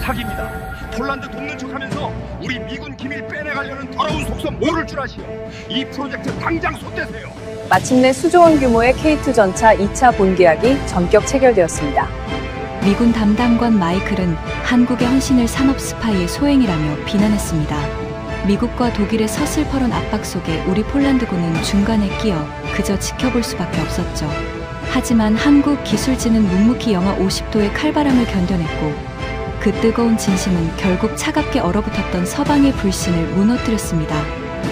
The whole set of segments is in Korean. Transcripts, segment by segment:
사기입니다. 폴란드 돕는 척하면서 우리 미군 기밀 빼내가려는 더러운 속셈 모를 줄 아시오. 이 프로젝트 당장 손대세요. 마침내 수조원 규모의 K2 전차 2차 본계약이 전격 체결되었습니다. 미군 담당관 마이클은 한국의 헌신을 산업 스파이의 소행이라며 비난했습니다. 미국과 독일의 서슬퍼런 압박 속에 우리 폴란드군은 중간에 끼어 그저 지켜볼 수밖에 없었죠. 하지만 한국 기술진은 묵묵히 영하 50도의 칼바람을 견뎌냈고 그 뜨거운 진심은 결국 차갑게 얼어붙었던 서방의 불신을 무너뜨렸습니다.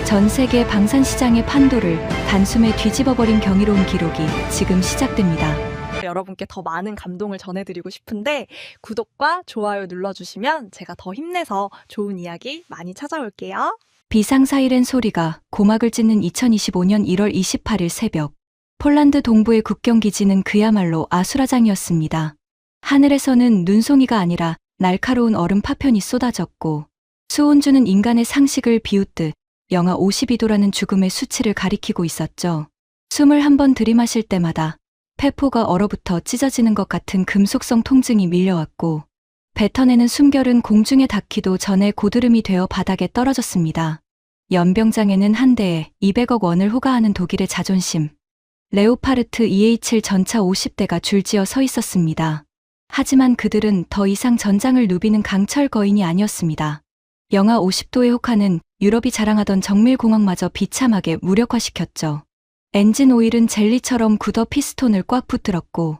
전 세계 방산 시장의 판도를 단숨에 뒤집어버린 경이로운 기록이 지금 시작됩니다. 여러분께 더 많은 감동을 전해드리고 싶은데 구독과 좋아요 눌러주시면 제가 더 힘내서 좋은 이야기 많이 찾아올게요. 비상사이렌 소리가 고막을 찢는 2025년 1월 28일 새벽, 폴란드 동부의 국경기지는 그야말로 아수라장이었습니다. 하늘에서는 눈송이가 아니라 날카로운 얼음 파편이 쏟아졌고 수온주는 인간의 상식을 비웃듯 영하 52도라는 죽음의 수치를 가리키고 있었죠. 숨을 한번 들이마실 때마다 폐포가 얼어붙어 찢어지는 것 같은 금속성 통증이 밀려왔고 뱉어내는 숨결은 공중에 닿기도 전에 고드름이 되어 바닥에 떨어졌습니다. 연병장에는 한 대에 200억 원을 호가하는 독일의 자존심, 레오파르트 EH7 전차 50대가 줄지어 서 있었습니다. 하지만 그들은 더 이상 전장을 누비는 강철 거인이 아니었습니다. 영하 50도의 혹한은 유럽이 자랑하던 정밀공학마저 비참하게 무력화시켰죠. 엔진 오일은 젤리처럼 굳어 피스톤을 꽉 붙들었고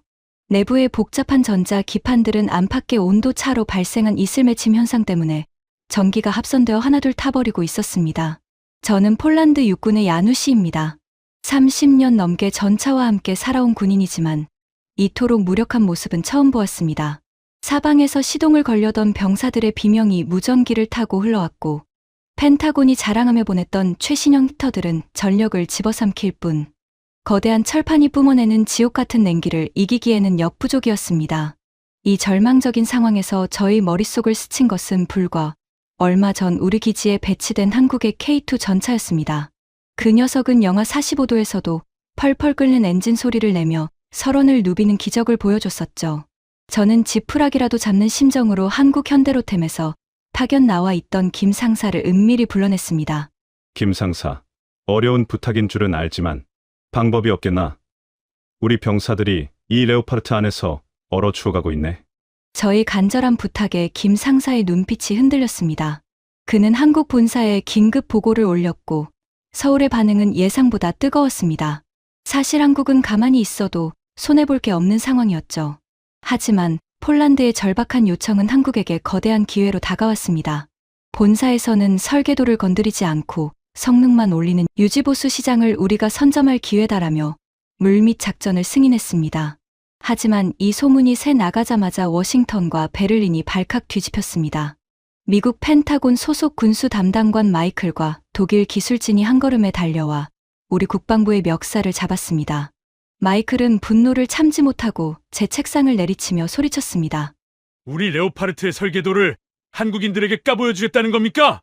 내부의 복잡한 전자 기판들은 안팎의 온도 차로 발생한 이슬맺힘 현상 때문에 전기가 합선되어 하나둘 타버리고 있었습니다. 저는 폴란드 육군의 야누시입니다. 30년 넘게 전차와 함께 살아온 군인이지만 이토록 무력한 모습은 처음 보았습니다. 사방에서 시동을 걸려던 병사들의 비명이 무전기를 타고 흘러왔고 펜타곤이 자랑하며 보냈던 최신형 히터들은 전력을 집어삼킬 뿐 거대한 철판이 뿜어내는 지옥 같은 냉기를 이기기에는 역부족이었습니다. 이 절망적인 상황에서 저희 머릿속을 스친 것은 불과 얼마 전 우리 기지에 배치된 한국의 K2 전차였습니다. 그 녀석은 영하 45도에서도 펄펄 끓는 엔진 소리를 내며 설원을 누비는 기적을 보여줬었죠. 저는 지푸라기라도 잡는 심정으로 한국 현대로템에서 파견 나와 있던 김 상사를 은밀히 불러냈습니다. 김 상사, 어려운 부탁인 줄은 알지만 방법이 없겠나? 우리 병사들이 이 레오파르트 안에서 얼어 죽어가고 있네. 저희 간절한 부탁에 김 상사의 눈빛이 흔들렸습니다. 그는 한국 본사에 긴급 보고를 올렸고 서울의 반응은 예상보다 뜨거웠습니다. 사실 한국은 가만히 있어도 손해볼 게 없는 상황이었죠. 하지만 폴란드의 절박한 요청은 한국에게 거대한 기회로 다가왔습니다. 본사에서는 설계도를 건드리지 않고 성능만 올리는 유지보수 시장을 우리가 선점할 기회다라며 물밑 작전을 승인했습니다. 하지만 이 소문이 새 나가자마자 워싱턴과 베를린이 발칵 뒤집혔습니다. 미국 펜타곤 소속 군수 담당관 마이클과 독일 기술진이 한 걸음에 달려와 우리 국방부의 멱살을 잡았습니다. 마이클은 분노를 참지 못하고 제 책상을 내리치며 소리쳤습니다. 우리 레오파르트의 설계도를 한국인들에게 까보여주겠다는 겁니까?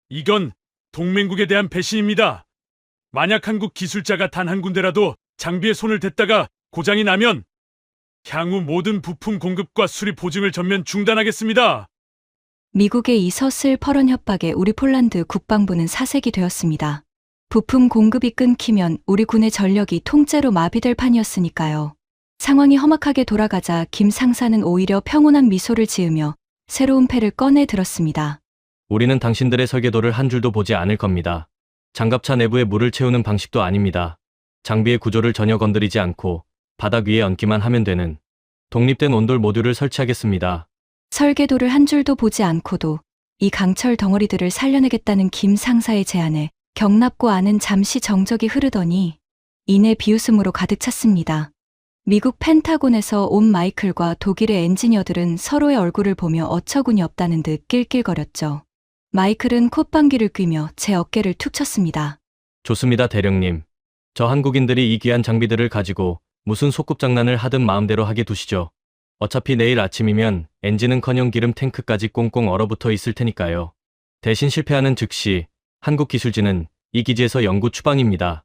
이건 동맹국에 대한 배신입니다. 만약 한국 기술자가 단 한 군데라도 장비에 손을 댔다가 고장이 나면 향후 모든 부품 공급과 수리 보증을 전면 중단하겠습니다. 미국의 이 서슬퍼런 협박에 우리 폴란드 국방부는 사색이 되었습니다. 부품 공급이 끊기면 우리 군의 전력이 통째로 마비될 판이었으니까요. 상황이 험악하게 돌아가자 김 상사는 오히려 평온한 미소를 지으며 새로운 패를 꺼내 들었습니다. 우리는 당신들의 설계도를 한 줄도 보지 않을 겁니다. 장갑차 내부에 물을 채우는 방식도 아닙니다. 장비의 구조를 전혀 건드리지 않고 바닥 위에 얹기만 하면 되는 독립된 온돌 모듈을 설치하겠습니다. 설계도를 한 줄도 보지 않고도 이 강철 덩어리들을 살려내겠다는 김 상사의 제안에 경납고 아는 잠시 정적이 흐르더니 이내 비웃음으로 가득 찼습니다. 미국 펜타곤에서 온 마이클과 독일의 엔지니어들은 서로의 얼굴을 보며 어처구니 없다는 듯 낄낄거렸죠. 마이클은 콧방귀를 뀌며 제 어깨를 툭 쳤습니다. 좋습니다, 대령님. 저 한국인들이 이 귀한 장비들을 가지고 무슨 소꿉장난을 하든 마음대로 하게 두시죠. 어차피 내일 아침이면 엔진은커녕 기름 탱크까지 꽁꽁 얼어붙어 있을 테니까요. 대신 실패하는 즉시 한국 기술진은 이 기지에서 영구 추방입니다.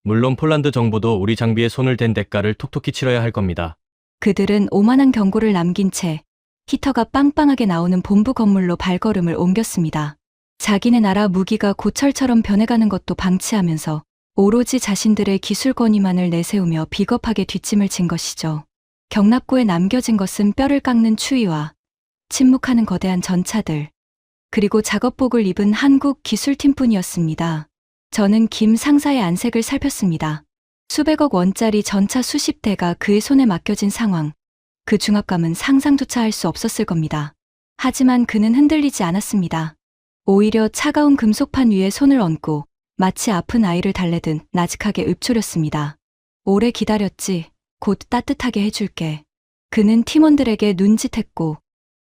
물론 폴란드 정부도 우리 장비에 손을 댄 대가를 톡톡히 치러야 할 겁니다. 그들은 오만한 경고를 남긴 채 히터가 빵빵하게 나오는 본부 건물로 발걸음을 옮겼습니다. 자기네 나라 무기가 고철처럼 변해가는 것도 방치하면서 오로지 자신들의 기술 권위만을 내세우며 비겁하게 뒷짐을 진 것이죠. 경납고에 남겨진 것은 뼈를 깎는 추위와 침묵하는 거대한 전차들, 그리고 작업복을 입은 한국 기술팀뿐이었습니다. 저는 김 상사의 안색을 살폈습니다. 수백억 원짜리 전차 수십 대가 그의 손에 맡겨진 상황, 그 중압감은 상상조차 할 수 없었을 겁니다. 하지만 그는 흔들리지 않았습니다. 오히려 차가운 금속판 위에 손을 얹고 마치 아픈 아이를 달래듯 나직하게 읊조렸습니다. 오래 기다렸지. 곧 따뜻하게 해줄게. 그는 팀원들에게 눈짓했고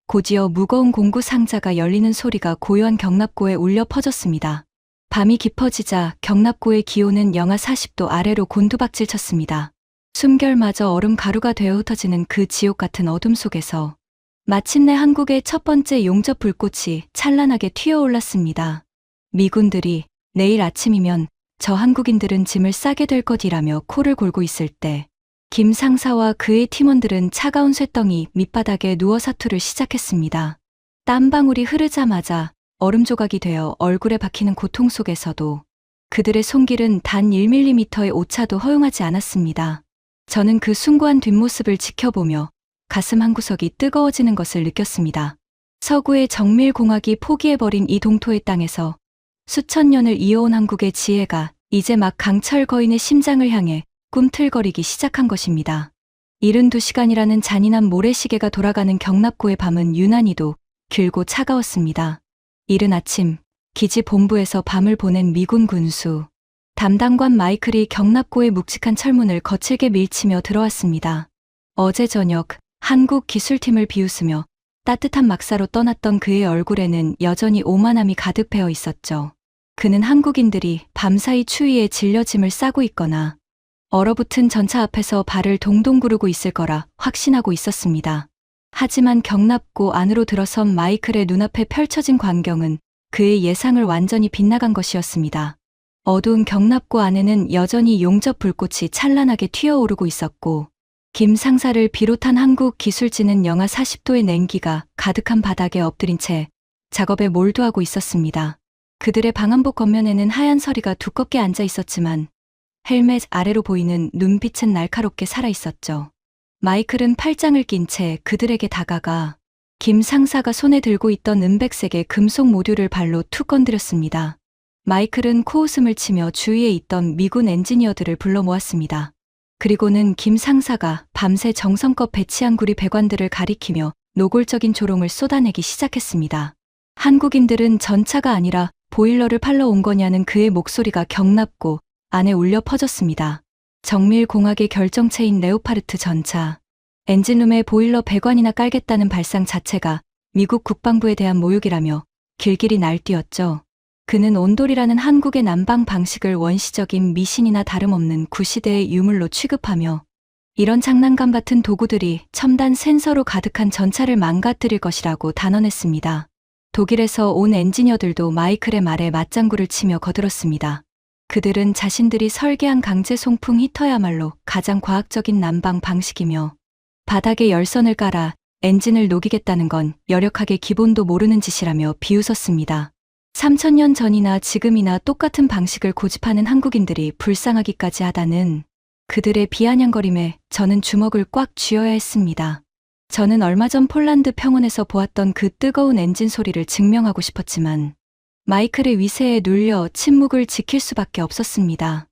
곧이어 무거운 공구 상자가 열리는 소리가 고요한 경납고에 울려 퍼졌습니다. 밤이 깊어지자 경납고의 기온은 영하 40도 아래로 곤두박질 쳤습니다. 숨결마저 얼음 가루가 되어 흩어지는 그 지옥 같은 어둠 속에서 마침내 한국의 첫 번째 용접 불꽃이 찬란하게 튀어올랐습니다. 미군들이 내일 아침이면 저 한국인들은 짐을 싸게 될 것이라며 코를 골고 있을 때 김 상사와 그의 팀원들은 차가운 쇳덩이 밑바닥에 누워 사투를 시작했습니다. 땀방울이 흐르자마자 얼음 조각이 되어 얼굴에 박히는 고통 속에서도 그들의 손길은 단 1mm의 오차도 허용하지 않았습니다. 저는 그 숭고한 뒷모습을 지켜보며 가슴 한구석이 뜨거워지는 것을 느꼈습니다. 서구의 정밀공학이 포기해버린 이 동토의 땅에서 수천 년을 이어온 한국의 지혜가 이제 막 강철 거인의 심장을 향해 꿈틀거리기 시작한 것입니다. 72시간이라는 잔인한 모래시계가 돌아가는 경납고의 밤은 유난히도 길고 차가웠습니다. 이른 아침, 기지 본부에서 밤을 보낸 미군 군수 담당관 마이클이 경납고의 묵직한 철문을 거칠게 밀치며 들어왔습니다. 어제 저녁 한국 기술팀을 비웃으며 따뜻한 막사로 떠났던 그의 얼굴에는 여전히 오만함이 가득 배어 있었죠. 그는 한국인들이 밤사이 추위에 질려 짐을 싸고 있거나 얼어붙은 전차 앞에서 발을 동동 구르고 있을 거라 확신하고 있었습니다. 하지만 경납고 안으로 들어선 마이클의 눈앞에 펼쳐진 광경은 그의 예상을 완전히 빗나간 것이었습니다. 어두운 경납고 안에는 여전히 용접 불꽃이 찬란하게 튀어오르고 있었고 김 상사를 비롯한 한국 기술진은 영하 40도의 냉기가 가득한 바닥에 엎드린 채 작업에 몰두하고 있었습니다. 그들의 방한복 겉면에는 하얀 서리가 두껍게 앉아 있었지만 헬멧 아래로 보이는 눈빛은 날카롭게 살아있었죠. 마이클은 팔짱을 낀 채 그들에게 다가가 김 상사가 손에 들고 있던 은백색의 금속 모듈을 발로 툭 건드렸습니다. 마이클은 코웃음을 치며 주위에 있던 미군 엔지니어들을 불러 모았습니다. 그리고는 김 상사가 밤새 정성껏 배치한 구리 배관들을 가리키며 노골적인 조롱을 쏟아내기 시작했습니다. 한국인들은 전차가 아니라 보일러를 팔러 온 거냐는 그의 목소리가 경납고 안에 울려 퍼졌습니다. 정밀공학의 결정체인 레오파르트 전차. 엔진룸에 보일러 배관이나 깔겠다는 발상 자체가 미국 국방부에 대한 모욕이라며 길길이 날뛰었죠. 그는 온돌이라는 한국의 난방 방식을 원시적인 미신이나 다름없는 구시대의 유물로 취급하며 이런 장난감 같은 도구들이 첨단 센서로 가득한 전차를 망가뜨릴 것이라고 단언했습니다. 독일에서 온 엔지니어들도 마이클의 말에 맞장구를 치며 거들었습니다. 그들은 자신들이 설계한 강제 송풍 히터야말로 가장 과학적인 난방 방식이며 바닥에 열선을 깔아 엔진을 녹이겠다는 건 열역학의 기본도 모르는 짓이라며 비웃었습니다. 3000년 전이나 지금이나 똑같은 방식을 고집하는 한국인들이 불쌍하기까지 하다는 그들의 비아냥거림에 저는 주먹을 꽉 쥐어야 했습니다. 저는 얼마 전 폴란드 평원에서 보았던 그 뜨거운 엔진 소리를 증명하고 싶었지만 마이클의 위세에 눌려 침묵을 지킬 수밖에 없었습니다.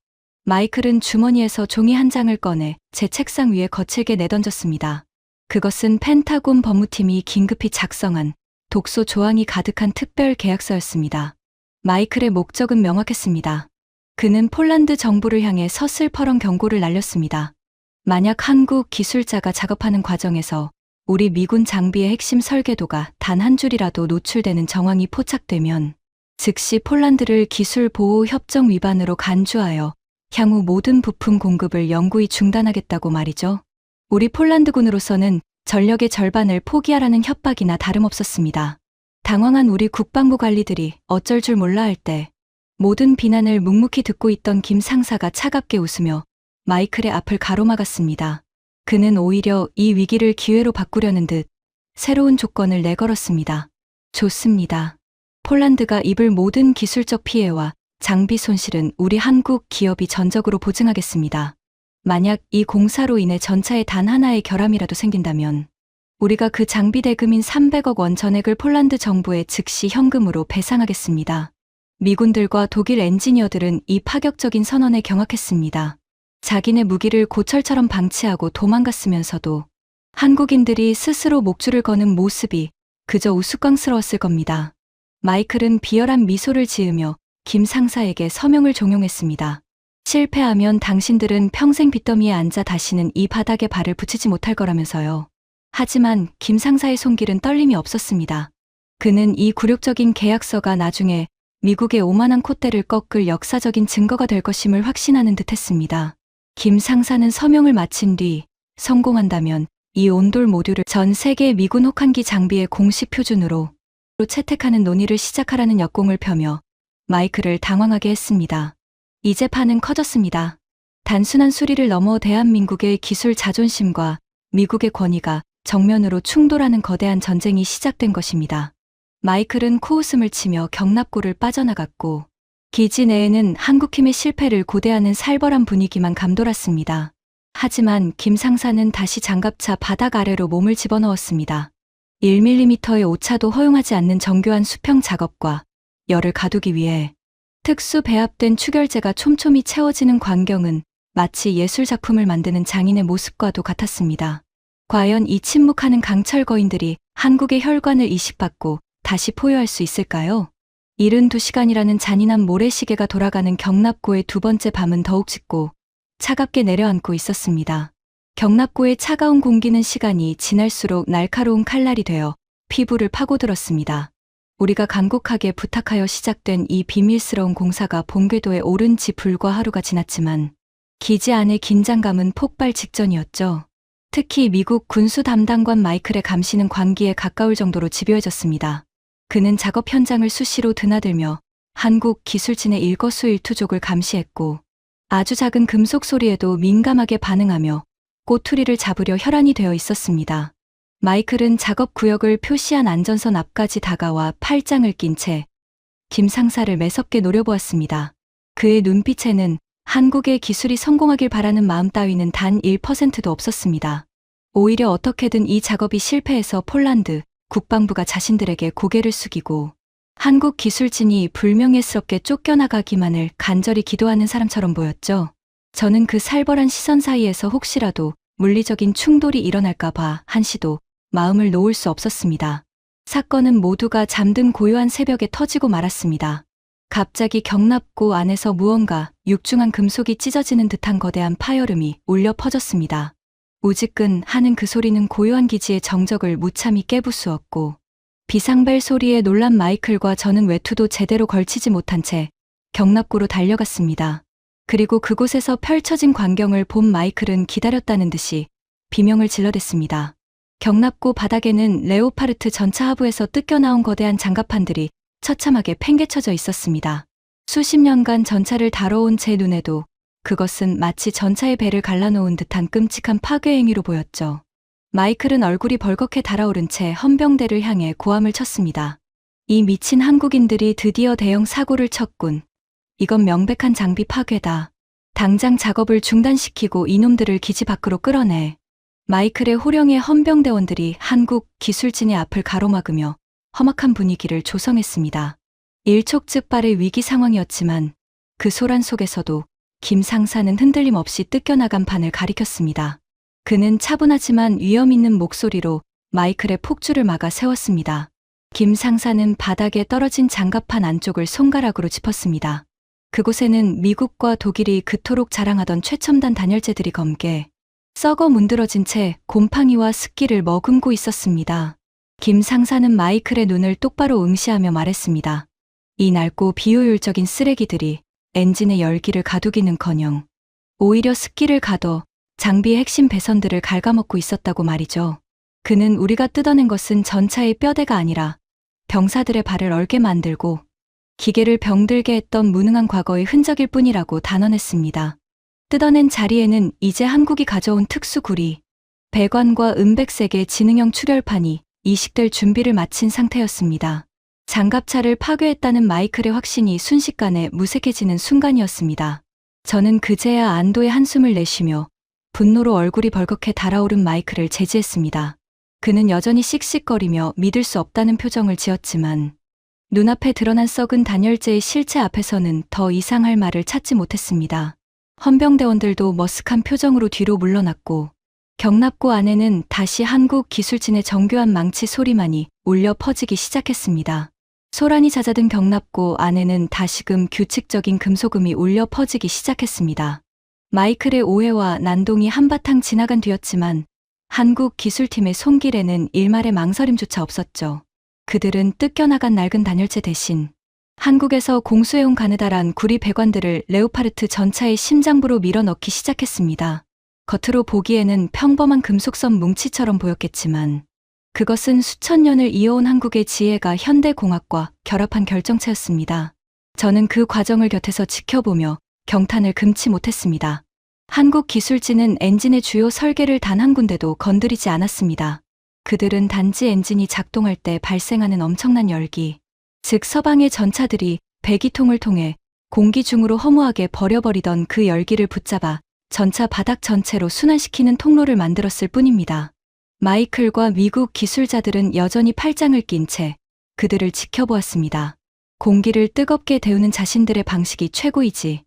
마이클은 주머니에서 종이 한 장을 꺼내 제 책상 위에 거칠게 내던졌습니다. 그것은 펜타곤 법무팀이 긴급히 작성한 독소 조항이 가득한 특별 계약서였습니다. 마이클의 목적은 명확했습니다. 그는 폴란드 정부를 향해 서슬퍼런 경고를 날렸습니다. 만약 한국 기술자가 작업하는 과정에서 우리 미군 장비의 핵심 설계도가 단 한 줄이라도 노출되는 정황이 포착되면 즉시 폴란드를 기술 보호 협정 위반으로 간주하여 향후 모든 부품 공급을 영구히 중단하겠다고 말이죠. 우리 폴란드군으로서는 전력의 절반을 포기하라는 협박이나 다름없었습니다. 당황한 우리 국방부 관리들이 어쩔 줄 몰라 할 때 모든 비난을 묵묵히 듣고 있던 김 상사가 차갑게 웃으며 마이클의 앞을 가로막았습니다. 그는 오히려 이 위기를 기회로 바꾸려는 듯 새로운 조건을 내걸었습니다. 좋습니다. 폴란드가 입을 모든 기술적 피해와 장비 손실은 우리 한국 기업이 전적으로 보증하겠습니다. 만약 이 공사로 인해 전차에 단 하나의 결함이라도 생긴다면 우리가 그 장비 대금인 300억 원 전액을 폴란드 정부에 즉시 현금으로 배상하겠습니다. 미군들과 독일 엔지니어들은 이 파격적인 선언에 경악했습니다. 자기네 무기를 고철처럼 방치하고 도망갔으면서도 한국인들이 스스로 목줄을 거는 모습이 그저 우스꽝스러웠을 겁니다. 마이클은 비열한 미소를 지으며 김 상사에게 서명을 종용했습니다. 실패하면 당신들은 평생 빚더미에 앉아 다시는 이 바닥에 발을 붙이지 못할 거라면서요. 하지만 김 상사의 손길은 떨림이 없었습니다. 그는 이 굴욕적인 계약서가 나중에 미국의 오만한 콧대를 꺾을 역사적인 증거가 될 것임을 확신하는 듯했습니다. 김 상사는 서명을 마친 뒤 성공한다면 이 온돌 모듈을 전 세계 미군 혹한기 장비의 공식 표준으로 채택하는 논의를 시작하라는 역공을 펴며 마이클을 당황하게 했습니다. 이제 판은 커졌습니다. 단순한 수리를 넘어 대한민국의 기술 자존심과 미국의 권위가 정면으로 충돌하는 거대한 전쟁이 시작된 것입니다. 마이클은 코웃음을 치며 경납고를 빠져나갔고 기지 내에는 한국힘의 실패를 고대하는 살벌한 분위기만 감돌았습니다. 하지만 김 상사는 다시 장갑차 바닥 아래로 몸을 집어넣었습니다. 1mm의 오차도 허용하지 않는 정교한 수평 작업과 열을 가두기 위해 특수 배합된 추결제가 촘촘히 채워지는 광경은 마치 예술작품을 만드는 장인의 모습과도 같았습니다. 과연 이 침묵하는 강철 거인들이 한국의 혈관을 이식받고 다시 포효할 수 있을까요? 72시간이라는 잔인한 모래시계가 돌아가는 경납고의 두 번째 밤은 더욱 짙고 차갑게 내려앉고 있었습니다. 경납고의 차가운 공기는 시간이 지날수록 날카로운 칼날이 되어 피부를 파고들었습니다. 우리가 간곡하게 부탁하여 시작된 이 비밀스러운 공사가 본궤도에 오른 지 불과 하루가 지났지만 기지 안의 긴장감은 폭발 직전이었죠. 특히 미국 군수 담당관 마이클의 감시는 광기에 가까울 정도로 집요해졌습니다. 그는 작업 현장을 수시로 드나들며 한국 기술진의 일거수일투족을 감시했고 아주 작은 금속 소리에도 민감하게 반응하며 꼬투리를 잡으려 혈안이 되어 있었습니다. 마이클은 작업 구역을 표시한 안전선 앞까지 다가와 팔짱을 낀 채 김 상사를 매섭게 노려보았습니다. 그의 눈빛에는 한국의 기술이 성공하길 바라는 마음 따위는 단 1%도 없었습니다. 오히려 어떻게든 이 작업이 실패해서 폴란드 국방부가 자신들에게 고개를 숙이고 한국 기술진이 불명예스럽게 쫓겨나가기만을 간절히 기도하는 사람처럼 보였죠. 저는 그 살벌한 시선 사이에서 혹시라도 물리적인 충돌이 일어날까봐 한시도 마음을 놓을 수 없었습니다. 사건은 모두가 잠든 고요한 새벽에 터지고 말았습니다. 갑자기 경납고 안에서 무언가 육중한 금속이 찢어지는 듯한 거대한 파열음이 울려 퍼졌습니다. 우지끈 하는 그 소리는 고요한 기지의 정적을 무참히 깨부수었고 비상벨 소리에 놀란 마이클과 저는 외투도 제대로 걸치지 못한 채 경납고로 달려갔습니다. 그리고 그곳에서 펼쳐진 광경을 본 마이클은 기다렸다는 듯이 비명을 질러댔습니다. 경납고 바닥에는 레오파르트 전차 하부에서 뜯겨나온 거대한 장갑판들이 처참하게 팽개쳐져 있었습니다. 수십 년간 전차를 다뤄온 제 눈에도 그것은 마치 전차의 배를 갈라놓은 듯한 끔찍한 파괴 행위로 보였죠. 마이클은 얼굴이 벌겋게 달아오른 채 헌병대를 향해 고함을 쳤습니다. 이 미친 한국인들이 드디어 대형 사고를 쳤군. 이건 명백한 장비 파괴다. 당장 작업을 중단시키고 이놈들을 기지 밖으로 끌어내. 마이클의 호령의 헌병대원들이 한국 기술진의 앞을 가로막으며 험악한 분위기를 조성했습니다. 일촉즉발의 위기 상황이었지만 그 소란 속에서도 김 상사는 흔들림 없이 뜯겨나간 판을 가리켰습니다. 그는 차분하지만 위험 있는 목소리로 마이클의 폭주를 막아 세웠습니다. 김 상사는 바닥에 떨어진 장갑판 안쪽을 손가락으로 짚었습니다. 그곳에는 미국과 독일이 그토록 자랑하던 최첨단 단열재들이 검게 썩어 문드러진 채 곰팡이와 습기를 머금고 있었습니다. 김 상사는 마이클의 눈을 똑바로 응시하며 말했습니다. 이 낡고 비효율적인 쓰레기들이 엔진의 열기를 가두기는커녕 오히려 습기를 가둬 장비의 핵심 배선들을 갉아먹고 있었다고 말이죠. 그는 우리가 뜯어낸 것은 전차의 뼈대가 아니라 병사들의 발을 얼게 만들고 기계를 병들게 했던 무능한 과거의 흔적일 뿐이라고 단언했습니다. 뜯어낸 자리에는 이제 한국이 가져온 특수구리, 배관과 은백색의 지능형 출혈판이 이식될 준비를 마친 상태였습니다. 장갑차를 파괴했다는 마이클의 확신이 순식간에 무색해지는 순간이었습니다. 저는 그제야 안도의 한숨을 내쉬며 분노로 얼굴이 벌겋게 달아오른 마이클을 제지했습니다. 그는 여전히 씩씩거리며 믿을 수 없다는 표정을 지었지만 눈앞에 드러난 썩은 단열재의 실체 앞에서는 더 이상 할 말을 찾지 못했습니다. 헌병대원들도 머쓱한 표정으로 뒤로 물러났고 경납고 안에는 다시 한국 기술진의 정교한 망치 소리만이 울려 퍼지기 시작했습니다. 소란이 잦아든 경납고 안에는 다시금 규칙적인 금소금이 울려 퍼지기 시작했습니다. 마이클의 오해와 난동이 한바탕 지나간 뒤였지만 한국 기술팀의 손길에는 일말의 망설임조차 없었죠. 그들은 뜯겨나간 낡은 단열재 대신 한국에서 공수해온 가느다란 구리 배관들을 레오파르트 전차의 심장부로 밀어넣기 시작했습니다. 겉으로 보기에는 평범한 금속선 뭉치처럼 보였겠지만 그것은 수천 년을 이어온 한국의 지혜가 현대공학과 결합한 결정체였습니다. 저는 그 과정을 곁에서 지켜보며 경탄을 금치 못했습니다. 한국 기술진은 엔진의 주요 설계를 단 한 군데도 건드리지 않았습니다. 그들은 단지 엔진이 작동할 때 발생하는 엄청난 열기, 즉 서방의 전차들이 배기통을 통해 공기 중으로 허무하게 버려버리던 그 열기를 붙잡아 전차 바닥 전체로 순환시키는 통로를 만들었을 뿐입니다. 마이클과 미국 기술자들은 여전히 팔짱을 낀 채 그들을 지켜보았습니다. 공기를 뜨겁게 데우는 자신들의 방식이 최고이지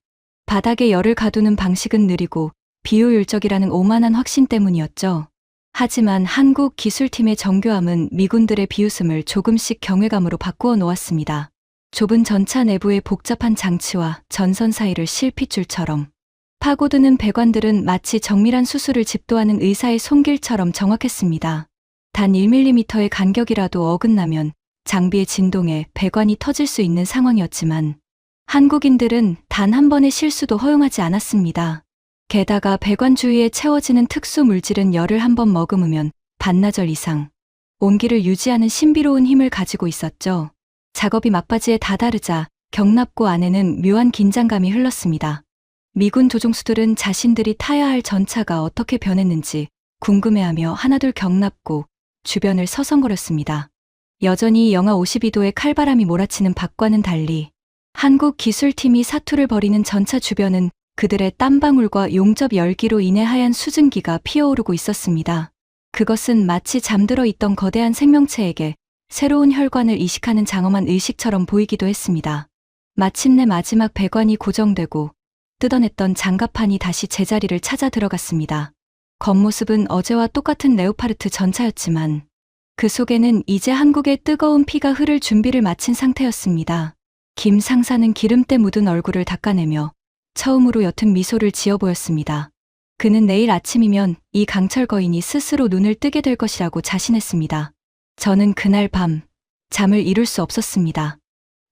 바닥에 열을 가두는 방식은 느리고 비효율적이라는 오만한 확신 때문이었죠. 하지만 한국 기술팀의 정교함은 미군들의 비웃음을 조금씩 경외감으로 바꾸어 놓았습니다. 좁은 전차 내부의 복잡한 장치와 전선 사이를 실핏줄처럼 파고드는 배관들은 마치 정밀한 수술을 집도하는 의사의 손길처럼 정확했습니다. 단 1mm의 간격이라도 어긋나면 장비의 진동에 배관이 터질 수 있는 상황이었지만 한국인들은 단 한 번의 실수도 허용하지 않았습니다. 게다가 배관 주위에 채워지는 특수 물질은 열을 한번 머금으면 반나절 이상 온기를 유지하는 신비로운 힘을 가지고 있었죠. 작업이 막바지에 다다르자 경납고 안에는 묘한 긴장감이 흘렀습니다. 미군 조종수들은 자신들이 타야 할 전차가 어떻게 변했는지 궁금해하며 하나둘 경납고 주변을 서성거렸습니다. 여전히 영하 52도의 칼바람이 몰아치는 밖과는 달리 한국 기술팀이 사투를 벌이는 전차 주변은 그들의 땀방울과 용접 열기로 인해 하얀 수증기가 피어오르고 있었습니다. 그것은 마치 잠들어 있던 거대한 생명체에게 새로운 혈관을 이식하는 장엄한 의식처럼 보이기도 했습니다. 마침내 마지막 배관이 고정되고 뜯어냈던 장갑판이 다시 제자리를 찾아 들어갔습니다. 겉모습은 어제와 똑같은 레오파르트 전차였지만 그 속에는 이제 한국의 뜨거운 피가 흐를 준비를 마친 상태였습니다. 김 상사는 기름때 묻은 얼굴을 닦아내며 처음으로 옅은 미소를 지어 보였습니다. 그는 내일 아침이면 이 강철 거인이 스스로 눈을 뜨게 될 것이라고 자신했습니다. 저는 그날 밤 잠을 이룰 수 없었습니다.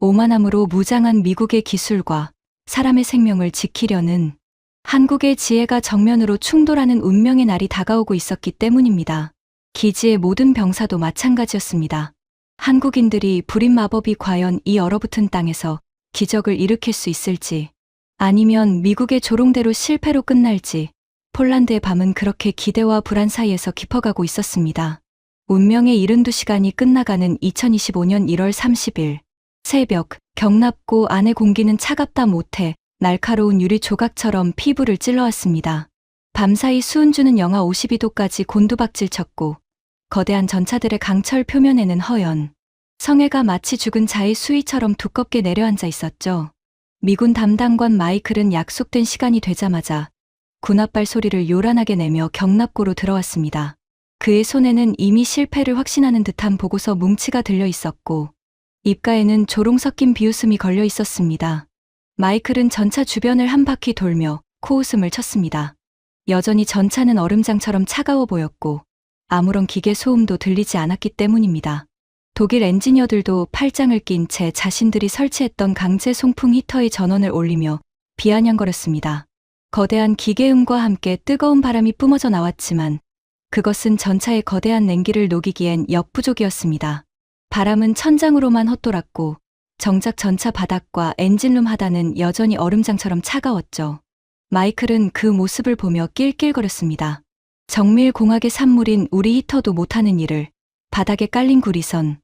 오만함으로 무장한 미국의 기술과 사람의 생명을 지키려는 한국의 지혜가 정면으로 충돌하는 운명의 날이 다가오고 있었기 때문입니다. 기지의 모든 병사도 마찬가지였습니다. 한국인들이 부린 마법이 과연 이 얼어붙은 땅에서 기적을 일으킬 수 있을지 아니면 미국의 조롱대로 실패로 끝날지 폴란드의 밤은 그렇게 기대와 불안 사이에서 깊어가고 있었습니다. 운명의 72시간이 끝나가는 2025년 1월 30일 새벽 경납고 안의 공기는 차갑다 못해 날카로운 유리 조각처럼 피부를 찔러왔습니다. 밤사이 수은주는 영하 52도까지 곤두박질 쳤고 거대한 전차들의 강철 표면에는 허연 성해가 마치 죽은 자의 수위처럼 두껍게 내려앉아 있었죠. 미군 담당관 마이클은 약속된 시간이 되자마자 군홧발 소리를 요란하게 내며 경납고로 들어왔습니다. 그의 손에는 이미 실패를 확신하는 듯한 보고서 뭉치가 들려 있었고 입가에는 조롱 섞인 비웃음이 걸려 있었습니다. 마이클은 전차 주변을 한 바퀴 돌며 코웃음을 쳤습니다. 여전히 전차는 얼음장처럼 차가워 보였고 아무런 기계 소음도 들리지 않았기 때문입니다. 독일 엔지니어들도 팔짱을 낀 채 자신들이 설치했던 강제 송풍 히터의 전원을 올리며 비아냥거렸습니다. 거대한 기계음과 함께 뜨거운 바람이 뿜어져 나왔지만 그것은 전차의 거대한 냉기를 녹이기엔 역부족이었습니다. 바람은 천장으로만 헛돌았고 정작 전차 바닥과 엔진룸 하단은 여전히 얼음장처럼 차가웠죠. 마이클은 그 모습을 보며 낄낄거렸습니다. 정밀공학의 산물인 우리 히터도 못하는 일을 바닥에 깔린 구리선.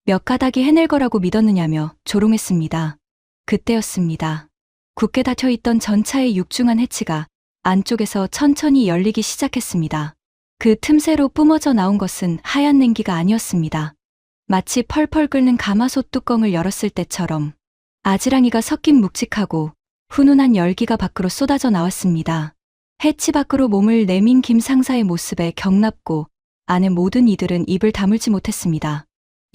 몇 가닥이 해낼 거라고 믿었느냐며 조롱했습니다. 그때였습니다. 굳게 닫혀있던 전차의 육중한 해치가 안쪽에서 천천히 열리기 시작했습니다. 그 틈새로 뿜어져 나온 것은 하얀 냉기가 아니었습니다. 마치 펄펄 끓는 가마솥 뚜껑을 열었을 때처럼 아지랑이가 섞인 묵직하고 훈훈한 열기가 밖으로 쏟아져 나왔습니다. 해치 밖으로 몸을 내민 김 상사의 모습에 경납고 안의 모든 이들은 입을 다물지 못했습니다.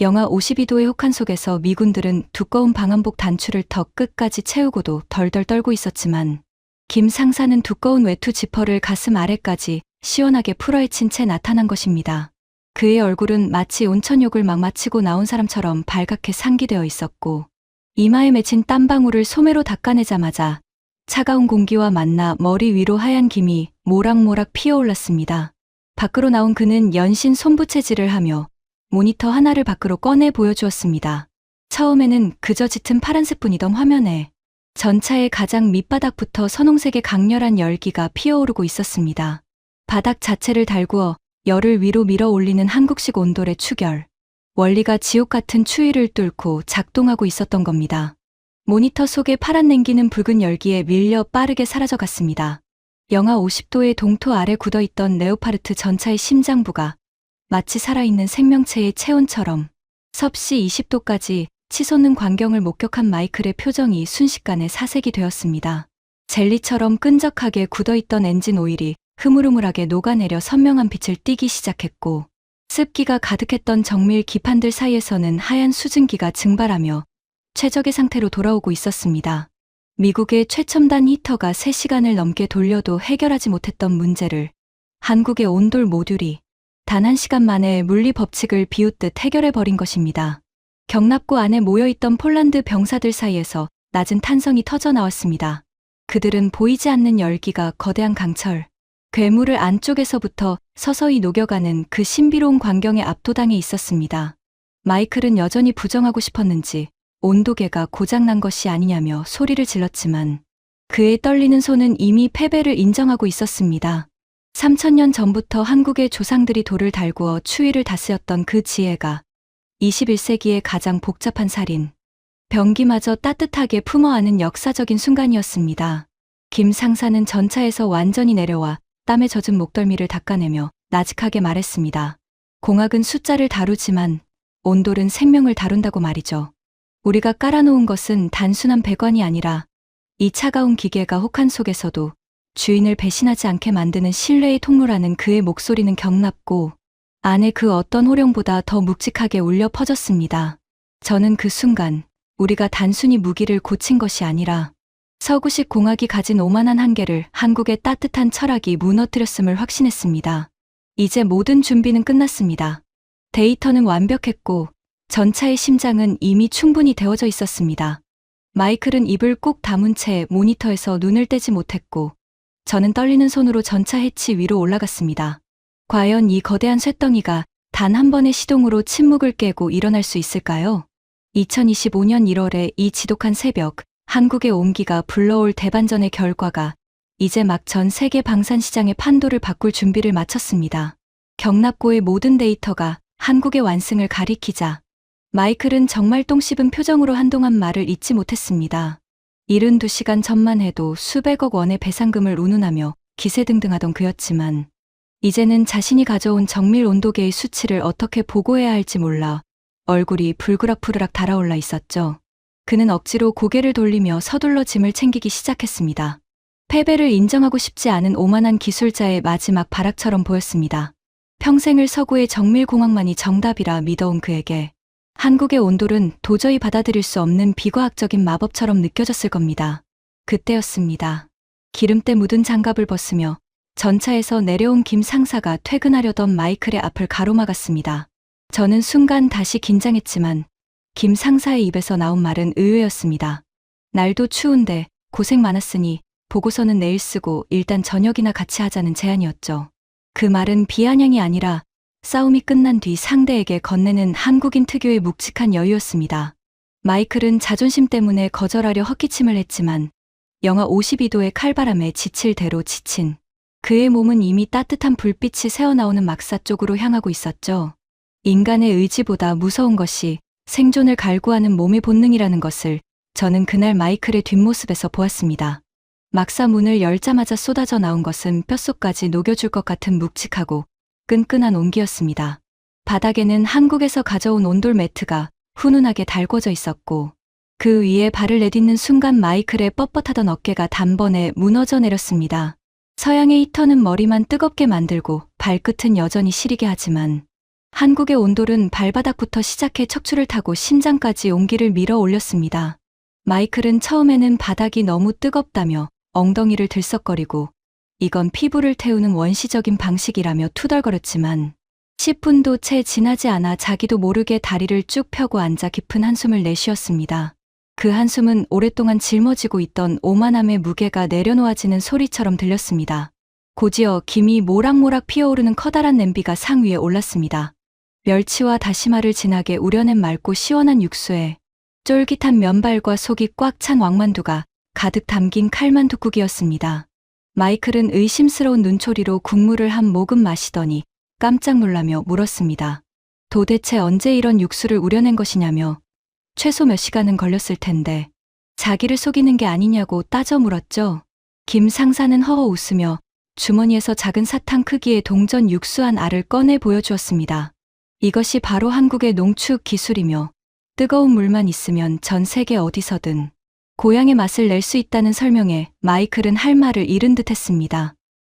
영하 52도의 혹한 속에서 미군들은 두꺼운 방한복 단추를 턱 끝까지 채우고도 덜덜 떨고 있었지만 김 상사는 두꺼운 외투 지퍼를 가슴 아래까지 시원하게 풀어헤친 채 나타난 것입니다. 그의 얼굴은 마치 온천욕을 막 마치고 나온 사람처럼 발갛게 상기되어 있었고 이마에 맺힌 땀방울을 소매로 닦아내자마자 차가운 공기와 만나 머리 위로 하얀 김이 모락모락 피어올랐습니다. 밖으로 나온 그는 연신 손부채질을 하며 모니터 하나를 밖으로 꺼내 보여주었습니다. 처음에는 그저 짙은 파란색뿐이던 화면에 전차의 가장 밑바닥부터 선홍색의 강렬한 열기가 피어오르고 있었습니다. 바닥 자체를 달구어 열을 위로 밀어 올리는 한국식 온돌의 추결. 원리가 지옥 같은 추위를 뚫고 작동하고 있었던 겁니다. 모니터 속의 파란 냉기는 붉은 열기에 밀려 빠르게 사라져갔습니다. 영하 50도의 동토 아래 굳어있던 레오파르트 전차의 심장부가 마치 살아있는 생명체의 체온처럼 섭씨 20도까지 치솟는 광경을 목격한 마이클의 표정이 순식간에 사색이 되었습니다. 젤리처럼 끈적하게 굳어있던 엔진 오일이 흐물흐물하게 녹아내려 선명한 빛을 띠기 시작했고 습기가 가득했던 정밀 기판들 사이에서는 하얀 수증기가 증발하며 최적의 상태로 돌아오고 있었습니다. 미국의 최첨단 히터가 3시간을 넘게 돌려도 해결하지 못했던 문제를 한국의 온돌 모듈이 단 1시간 만에 물리 법칙을 비웃듯 해결해버린 것입니다. 경납고 안에 모여있던 폴란드 병사들 사이에서 낮은 탄성이 터져 나왔습니다. 그들은 보이지 않는 열기가 거대한 강철, 괴물을 안쪽에서부터 서서히 녹여가는 그 신비로운 광경에 압도당해 있었습니다. 마이클은 여전히 부정하고 싶었는지 온도계가 고장난 것이 아니냐며 소리를 질렀지만 그의 떨리는 손은 이미 패배를 인정하고 있었습니다. 3000년 전부터 한국의 조상들이 돌을 달구어 추위를 다스렸던 그 지혜가 21세기의 가장 복잡한 살인, 병기마저 따뜻하게 품어안은 역사적인 순간이었습니다. 김 상사는 전차에서 완전히 내려와 땀에 젖은 목덜미를 닦아내며 나직하게 말했습니다. 공학은 숫자를 다루지만 온돌은 생명을 다룬다고 말이죠. 우리가 깔아놓은 것은 단순한 배관이 아니라 이 차가운 기계가 혹한 속에서도 주인을 배신하지 않게 만드는 신뢰의 통로라는 그의 목소리는 경납고 안에 그 어떤 호령보다 더 묵직하게 울려 퍼졌습니다. 저는 그 순간 우리가 단순히 무기를 고친 것이 아니라 서구식 공학이 가진 오만한 한계를 한국의 따뜻한 철학이 무너뜨렸음을 확신했습니다. 이제 모든 준비는 끝났습니다. 데이터는 완벽했고 전차의 심장은 이미 충분히 데워져 있었습니다. 마이클은 입을 꾹 다문 채 모니터에서 눈을 떼지 못했고 저는 떨리는 손으로 전차 해치 위로 올라갔습니다. 과연 이 거대한 쇳덩이가 단 한 번의 시동으로 침묵을 깨고 일어날 수 있을까요? 2025년 1월의 이 지독한 새벽, 한국의 온기가 불러올 대반전의 결과가 이제 막 전 세계 방산 시장의 판도를 바꿀 준비를 마쳤습니다. 경납고의 모든 데이터가 한국의 완승을 가리키자 마이클은 정말 똥 씹은 표정으로 한동안 말을 잇지 못했습니다. 72시간 전만 해도 수백억 원의 배상금을 운운하며 기세등등하던 그였지만 이제는 자신이 가져온 정밀 온도계의 수치를 어떻게 보고해야 할지 몰라 얼굴이 불그락푸르락 달아올라 있었죠. 그는 억지로 고개를 돌리며 서둘러 짐을 챙기기 시작했습니다. 패배를 인정하고 싶지 않은 오만한 기술자의 마지막 발악처럼 보였습니다. 평생을 서구의 정밀공학만이 정답이라 믿어온 그에게 한국의 온돌은 도저히 받아들일 수 없는 비과학적인 마법처럼 느껴졌을 겁니다. 그때였습니다. 기름때 묻은 장갑을 벗으며 전차에서 내려온 김 상사가 퇴근하려던 마이클의 앞을 가로막았습니다. 저는 순간 다시 긴장했지만 김 상사의 입에서 나온 말은 의외였습니다. 날도 추운데 고생 많았으니 보고서는 내일 쓰고 일단 저녁이나 같이 하자는 제안이었죠. 그 말은 비아냥이 아니라 싸움이 끝난 뒤 상대에게 건네는 한국인 특유의 묵직한 여유였습니다. 마이클은 자존심 때문에 거절하려 헛기침을 했지만 영하 52도의 칼바람에 지칠 대로 지친 그의 몸은 이미 따뜻한 불빛이 새어나오는 막사 쪽으로 향하고 있었죠. 인간의 의지보다 무서운 것이 생존을 갈구하는 몸의 본능이라는 것을 저는 그날 마이클의 뒷모습에서 보았습니다. 막사 문을 열자마자 쏟아져 나온 것은 뼛속까지 녹여줄 것 같은 묵직하고 끈끈한 온기였습니다. 바닥에는 한국에서 가져온 온돌 매트가 훈훈하게 달궈져 있었고 그 위에 발을 내딛는 순간 마이클의 뻣뻣하던 어깨가 단번에 무너져 내렸습니다. 서양의 히터는 머리만 뜨겁게 만들고 발끝은 여전히 시리게 하지만 한국의 온돌은 발바닥부터 시작해 척추를 타고 심장까지 온기를 밀어 올렸습니다. 마이클은 처음에는 바닥이 너무 뜨겁다며 엉덩이를 들썩거리고 이건 피부를 태우는 원시적인 방식이라며 투덜거렸지만 10분도 채 지나지 않아 자기도 모르게 다리를 쭉 펴고 앉아 깊은 한숨을 내쉬었습니다. 그 한숨은 오랫동안 짊어지고 있던 오만함의 무게가 내려놓아지는 소리처럼 들렸습니다. 곧이어 김이 모락모락 피어오르는 커다란 냄비가 상 위에 올랐습니다. 멸치와 다시마를 진하게 우려낸 맑고 시원한 육수에 쫄깃한 면발과 속이 꽉 찬 왕만두가 가득 담긴 칼만둣국이었습니다. 마이클은 의심스러운 눈초리로 국물을 한 모금 마시더니 깜짝 놀라며 물었습니다. 도대체 언제 이런 육수를 우려낸 것이냐며 최소 몇 시간은 걸렸을 텐데 자기를 속이는 게 아니냐고 따져 물었죠. 김 상사는 허허 웃으며 주머니에서 작은 사탕 크기의 동전 육수 한 알을 꺼내 보여주었습니다. 이것이 바로 한국의 농축 기술이며 뜨거운 물만 있으면 전 세계 어디서든 고향의 맛을 낼 수 있다는 설명에 마이클은 할 말을 잃은 듯 했습니다.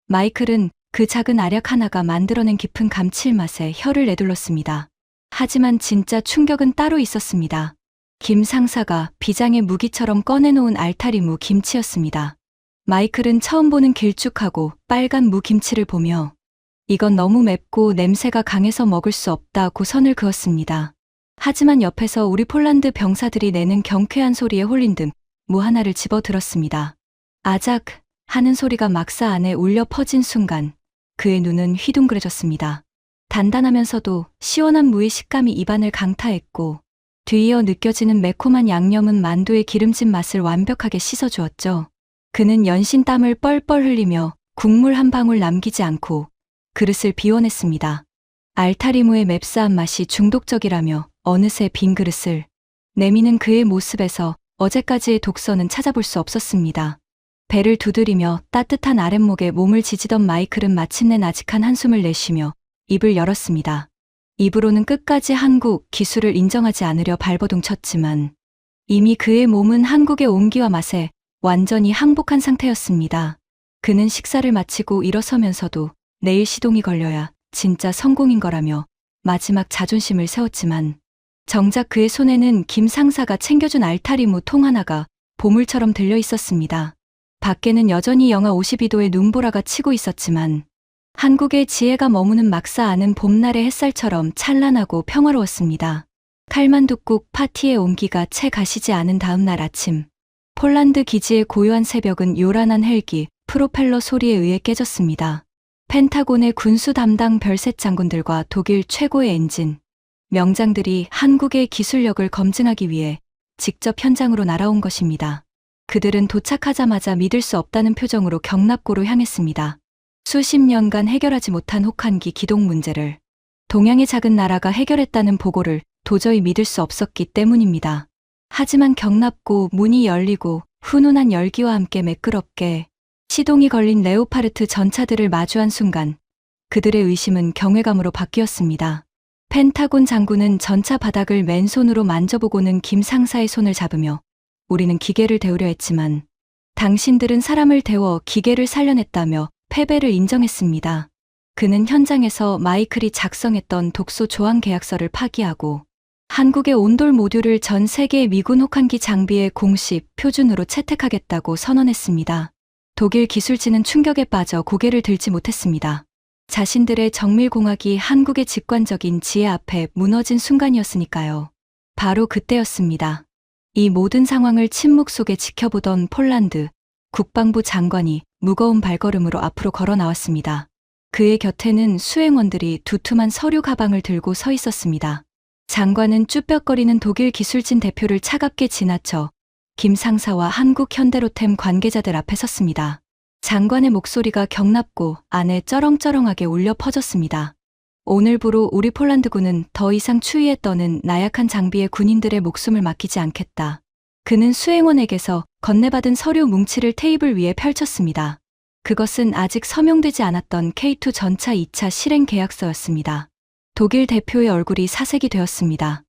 마이클은 그 작은 알약 하나가 만들어낸 깊은 감칠맛에 혀를 내둘렀습니다. 하지만 진짜 충격은 따로 있었습니다. 김 상사가 비장의 무기처럼 꺼내놓은 알타리무 김치였습니다. 마이클은 처음 보는 길쭉하고 빨간 무김치를 보며 이건 너무 맵고 냄새가 강해서 먹을 수 없다고 선을 그었습니다. 하지만 옆에서 우리 폴란드 병사들이 내는 경쾌한 소리에 홀린 듯 무 하나를 집어들었습니다. 아작 하는 소리가 막사 안에 울려 퍼진 순간 그의 눈은 휘둥그레졌습니다. 단단하면서도 시원한 무의 식감이 입안을 강타했고 뒤이어 느껴지는 매콤한 양념은 만두의 기름진 맛을 완벽하게 씻어주었죠. 그는 연신 땀을 뻘뻘 흘리며 국물 한 방울 남기지 않고 그릇을 비워냈습니다. 알타리무의 맵싸한 맛이 중독적이라며 어느새 빈 그릇을 내미는 그의 모습에서 어제까지의 독서는 찾아볼 수 없었습니다. 배를 두드리며 따뜻한 아랫목에 몸을 지지던 마이클은 마침내 나직한 한숨을 내쉬며 입을 열었습니다. 입으로는 끝까지 한국 기술을 인정하지 않으려 발버둥 쳤지만 이미 그의 몸은 한국의 온기와 맛에 완전히 항복한 상태였습니다. 그는 식사를 마치고 일어서면서도 내일 시동이 걸려야 진짜 성공인 거라며 마지막 자존심을 세웠지만 정작 그의 손에는 김 상사가 챙겨준 알타리무 통 하나가 보물처럼 들려 있었습니다. 밖에는 여전히 영하 52도의 눈보라가 치고 있었지만 한국의 지혜가 머무는 막사 안은 봄날의 햇살처럼 찬란하고 평화로웠습니다. 칼만둣국 파티의 온기가 채 가시지 않은 다음 날 아침 폴란드 기지의 고요한 새벽은 요란한 헬기, 프로펠러 소리에 의해 깨졌습니다. 펜타곤의 군수 담당 별셋 장군들과 독일 최고의 엔진, 명장들이 한국의 기술력을 검증하기 위해 직접 현장으로 날아온 것입니다. 그들은 도착하자마자 믿을 수 없다는 표정으로 경납고로 향했습니다. 수십 년간 해결하지 못한 혹한기 기동 문제를 동양의 작은 나라가 해결했다는 보고를 도저히 믿을 수 없었기 때문입니다. 하지만 경납고 문이 열리고 훈훈한 열기와 함께 매끄럽게 시동이 걸린 레오파르트 전차들을 마주한 순간 그들의 의심은 경외감으로 바뀌었습니다. 펜타곤 장군은 전차 바닥을 맨손으로 만져보고는 김 상사의 손을 잡으며 우리는 기계를 데우려 했지만 당신들은 사람을 데워 기계를 살려냈다며 패배를 인정했습니다. 그는 현장에서 마이클이 작성했던 독소 조항 계약서를 파기하고 한국의 온돌 모듈을 전 세계 미군 혹한기 장비의 공식 표준으로 채택하겠다고 선언했습니다. 독일 기술진은 충격에 빠져 고개를 들지 못했습니다. 자신들의 정밀공학이 한국의 직관적인 지혜 앞에 무너진 순간이었으니까요. 바로 그때였습니다. 이 모든 상황을 침묵 속에 지켜보던 폴란드 국방부 장관이 무거운 발걸음으로 앞으로 걸어 나왔습니다. 그의 곁에는 수행원들이 두툼한 서류 가방을 들고 서 있었습니다. 장관은 쭈뼛거리는 독일 기술진 대표를 차갑게 지나쳐 김 상사와 한국 현대로템 관계자들 앞에 섰습니다. 장관의 목소리가 경납고 안에 쩌렁쩌렁하게 울려 퍼졌습니다. 오늘부로 우리 폴란드군은 더 이상 추위에 떠는 나약한 장비에 군인들의 목숨을 맡기지 않겠다. 그는 수행원에게서 건네받은 서류 뭉치를 테이블 위에 펼쳤습니다. 그것은 아직 서명되지 않았던 K2 전차 2차 실행 계약서였습니다. 독일 대표의 얼굴이 사색이 되었습니다.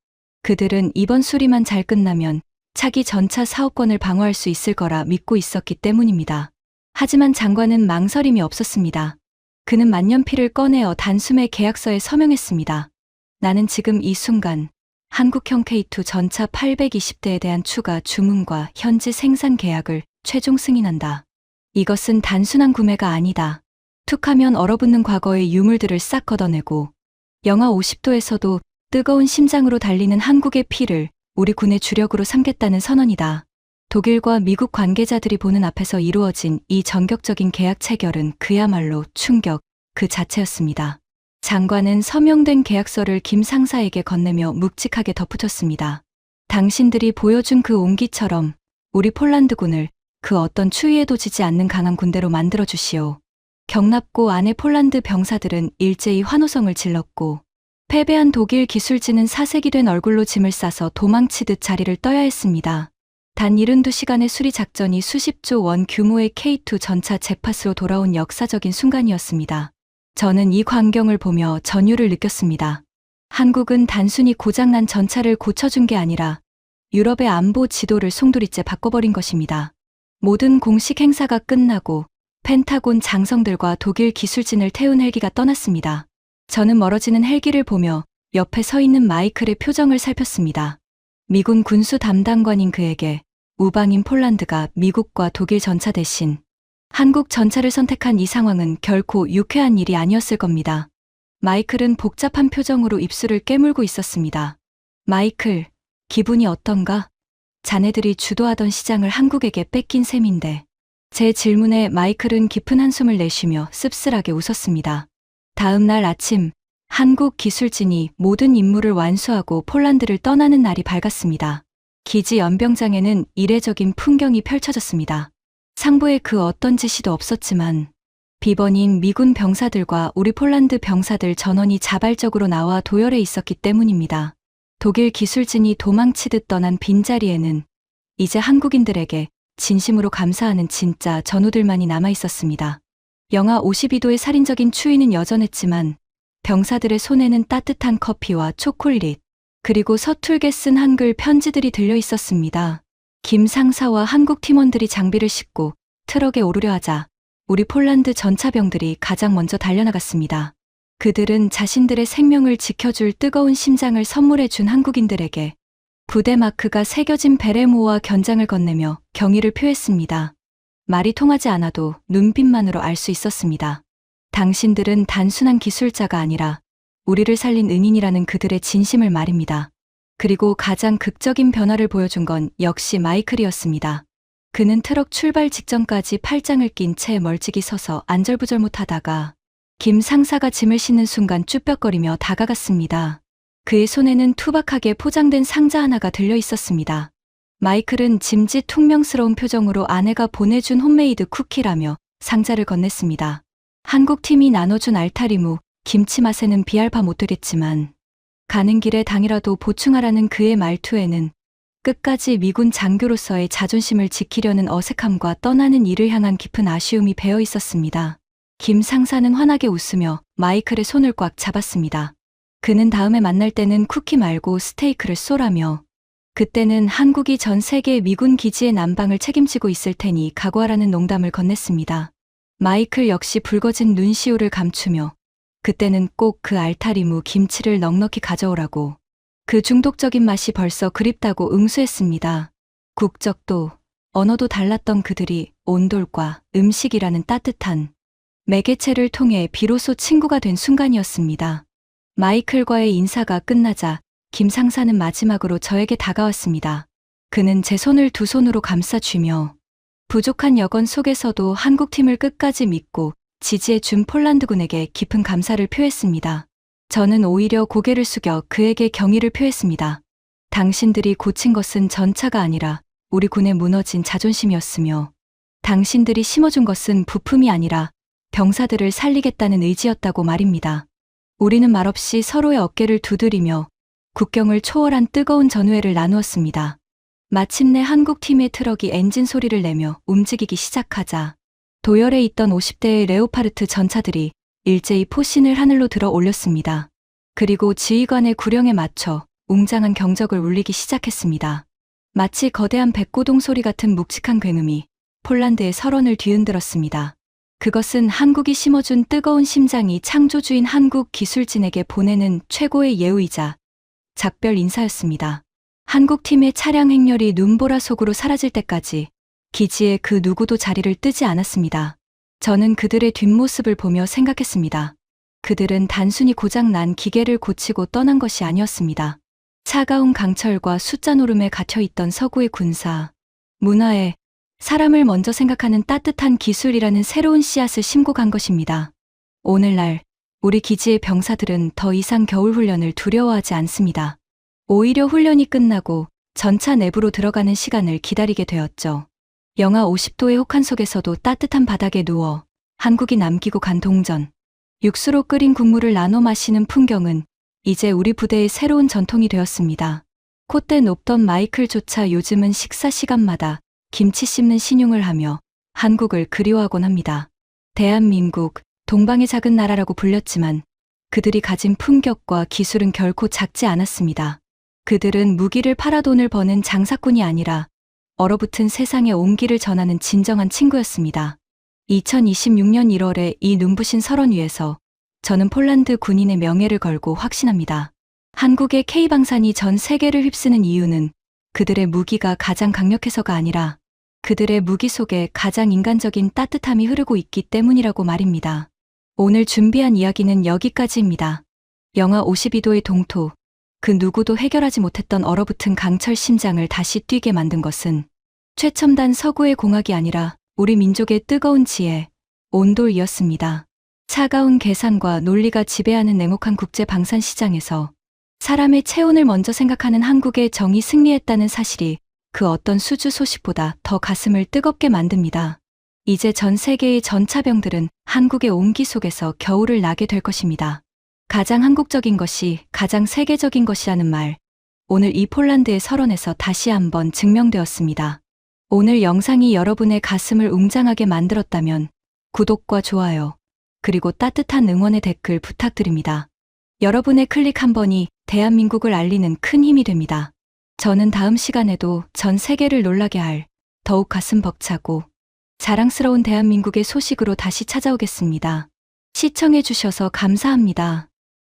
그들은 이번 수리만 잘 끝나면 차기 전차 사업권을 방어할 수 있을 거라 믿고 있었기 때문입니다. 하지만 장관은 망설임이 없었습니다. 그는 만년필을 꺼내어 단숨에 계약서에 서명했습니다. 나는 지금 이 순간 한국형 K2 전차 820대에 대한 추가 주문과 현지 생산 계약을 최종 승인한다. 이것은 단순한 구매가 아니다. 툭하면 얼어붙는 과거의 유물들을 싹 걷어내고 영하 50도에서도 뜨거운 심장으로 달리는 한국의 피를 우리 군의 주력으로 삼겠다는 선언이다. 독일과 미국 관계자들이 보는 앞에서 이루어진 이 전격적인 계약 체결은 그야말로 충격 그 자체였습니다. 장관은 서명된 계약서를 김 상사에게 건네며 묵직하게 덧붙였습니다. 당신들이 보여준 그 온기처럼 우리 폴란드군을 그 어떤 추위에도 지지 않는 강한 군대로 만들어 주시오. 경납고 안의 폴란드 병사들은 일제히 환호성을 질렀고 패배한 독일 기술진은 사색이 된 얼굴로 짐을 싸서 도망치듯 자리를 떠야 했습니다. 단 72시간의 수리 작전이 수십조 원 규모의 K2 전차 제팟으로 돌아온 역사적인 순간이었습니다. 저는 이 광경을 보며 전율을 느꼈습니다. 한국은 단순히 고장난 전차를 고쳐준 게 아니라 유럽의 안보 지도를 송두리째 바꿔버린 것입니다. 모든 공식 행사가 끝나고 펜타곤 장성들과 독일 기술진을 태운 헬기가 떠났습니다. 저는 멀어지는 헬기를 보며 옆에 서 있는 마이클의 표정을 살폈습니다. 미군 군수 담당관인 그에게 우방인 폴란드가 미국과 독일 전차 대신 한국 전차를 선택한 이 상황은 결코 유쾌한 일이 아니었을 겁니다. 마이클은 복잡한 표정으로 입술을 깨물고 있었습니다. 마이클, 기분이 어떤가? 자네들이 주도하던 시장을 한국에게 뺏긴 셈인데. 제 질문에 마이클은 깊은 한숨을 내쉬며 씁쓸하게 웃었습니다. 다음 날 아침, 한국 기술진이 모든 임무를 완수하고 폴란드를 떠나는 날이 밝았습니다. 기지 연병장에는 이례적인 풍경이 펼쳐졌습니다. 상부에 그 어떤 지시도 없었지만 비번인 미군 병사들과 우리 폴란드 병사들 전원이 자발적으로 나와 도열해 있었기 때문입니다. 독일 기술진이 도망치듯 떠난 빈자리에는 이제 한국인들에게 진심으로 감사하는 진짜 전우들만이 남아 있었습니다. 영하 52도의 살인적인 추위는 여전했지만 병사들의 손에는 따뜻한 커피와 초콜릿, 그리고 서툴게 쓴 한글 편지들이 들려 있었습니다. 김 상사와 한국 팀원들이 장비를 싣고 트럭에 오르려 하자 우리 폴란드 전차병들이 가장 먼저 달려나갔습니다. 그들은 자신들의 생명을 지켜줄 뜨거운 심장을 선물해 준 한국인들에게 부대 마크가 새겨진 베레모와 견장을 건네며 경의를 표했습니다. 말이 통하지 않아도 눈빛만으로 알 수 있었습니다. 당신들은 단순한 기술자가 아니라 우리를 살린 은인이라는 그들의 진심을 말입니다. 그리고 가장 극적인 변화를 보여준 건 역시 마이클이었습니다. 그는 트럭 출발 직전까지 팔짱을 낀 채 멀찍이 서서 안절부절 못하다가 김 상사가 짐을 싣는 순간 쭈뼛거리며 다가갔습니다. 그의 손에는 투박하게 포장된 상자 하나가 들려 있었습니다. 마이클은 짐짓 퉁명스러운 표정으로 아내가 보내준 홈메이드 쿠키라며 상자를 건넸습니다. 한국팀이 나눠준 알타리무, 김치 맛에는 비할 바 못되겠지만 가는 길에 당이라도 보충하라는 그의 말투에는 끝까지 미군 장교로서의 자존심을 지키려는 어색함과 떠나는 이를 향한 깊은 아쉬움이 배어 있었습니다. 김 상사는 환하게 웃으며 마이클의 손을 꽉 잡았습니다. 그는 다음에 만날 때는 쿠키 말고 스테이크를 쏘라며 그때는 한국이 전 세계 미군 기지의 난방을 책임지고 있을 테니 각오하라는 농담을 건넸습니다. 마이클 역시 붉어진 눈시울을 감추며 그때는 꼭 그 알타리무 김치를 넉넉히 가져오라고 그 중독적인 맛이 벌써 그립다고 응수했습니다. 국적도 언어도 달랐던 그들이 온돌과 음식이라는 따뜻한 매개체를 통해 비로소 친구가 된 순간이었습니다. 마이클과의 인사가 끝나자 김 상사는 마지막으로 저에게 다가왔습니다. 그는 제 손을 두 손으로 감싸쥐며 부족한 여건 속에서도 한국팀을 끝까지 믿고 지지해 준 폴란드군에게 깊은 감사를 표했습니다. 저는 오히려 고개를 숙여 그에게 경의를 표했습니다. 당신들이 고친 것은 전차가 아니라 우리 군의 무너진 자존심이었으며 당신들이 심어준 것은 부품이 아니라 병사들을 살리겠다는 의지였다고 말입니다. 우리는 말없이 서로의 어깨를 두드리며 국경을 초월한 뜨거운 전우회를 나누었습니다. 마침내 한국 팀의 트럭이 엔진 소리를 내며 움직이기 시작하자 도열에 있던 50대의 레오파르트 전차들이 일제히 포신을 하늘로 들어 올렸습니다. 그리고 지휘관의 구령에 맞춰 웅장한 경적을 울리기 시작했습니다. 마치 거대한 백고동 소리 같은 묵직한 굉음이 폴란드의 설원을 뒤흔들었습니다. 그것은 한국이 심어준 뜨거운 심장이 창조주인 한국 기술진에게 보내는 최고의 예우이자 작별 인사였습니다. 한국팀의 차량 행렬이 눈보라 속으로 사라질 때까지 기지에 그 누구도 자리를 뜨지 않았습니다. 저는 그들의 뒷모습을 보며 생각했습니다. 그들은 단순히 고장난 기계를 고치고 떠난 것이 아니었습니다. 차가운 강철과 숫자 노름에 갇혀있던 서구의 군사, 문화에 사람을 먼저 생각하는 따뜻한 기술이라는 새로운 씨앗을 심고 간 것입니다. 오늘날 우리 기지의 병사들은 더 이상 겨울 훈련을 두려워하지 않습니다. 오히려 훈련이 끝나고 전차 내부로 들어가는 시간을 기다리게 되었죠. 영하 50도의 혹한 속에서도 따뜻한 바닥에 누워 한국이 남기고 간 동전, 육수로 끓인 국물을 나눠 마시는 풍경은 이제 우리 부대의 새로운 전통이 되었습니다. 콧대 높던 마이클조차 요즘은 식사 시간마다 김치 씹는 신용을 하며 한국을 그리워하곤 합니다. 대한민국, 동방의 작은 나라라고 불렸지만 그들이 가진 품격과 기술은 결코 작지 않았습니다. 그들은 무기를 팔아 돈을 버는 장사꾼이 아니라 얼어붙은 세상에 온기를 전하는 진정한 친구였습니다. 2026년 1월에 이 눈부신 설원 위에서 저는 폴란드 군인의 명예를 걸고 확신합니다. 한국의 K방산이 전 세계를 휩쓰는 이유는 그들의 무기가 가장 강력해서가 아니라 그들의 무기 속에 가장 인간적인 따뜻함이 흐르고 있기 때문이라고 말입니다. 오늘 준비한 이야기는 여기까지입니다. 영하 52도의 동토, 그 누구도 해결하지 못했던 얼어붙은 강철 심장을 다시 뛰게 만든 것은 최첨단 서구의 공학이 아니라 우리 민족의 뜨거운 지혜, 온돌이었습니다. 차가운 계산과 논리가 지배하는 냉혹한 국제 방산 시장에서 사람의 체온을 먼저 생각하는 한국의 정이 승리했다는 사실이 그 어떤 수주 소식보다 더 가슴을 뜨겁게 만듭니다. 이제 전 세계의 전차병들은 한국의 온기 속에서 겨울을 나게 될 것입니다. 가장 한국적인 것이 가장 세계적인 것이라는 말, 오늘 이 폴란드의 설원에서 다시 한번 증명되었습니다. 오늘 영상이 여러분의 가슴을 웅장하게 만들었다면 구독과 좋아요, 그리고 따뜻한 응원의 댓글 부탁드립니다. 여러분의 클릭 한 번이 대한민국을 알리는 큰 힘이 됩니다. 저는 다음 시간에도 전 세계를 놀라게 할 더욱 가슴 벅차고 자랑스러운 대한민국의 소식으로 다시 찾아오겠습니다. 시청해주셔서 감사합니다.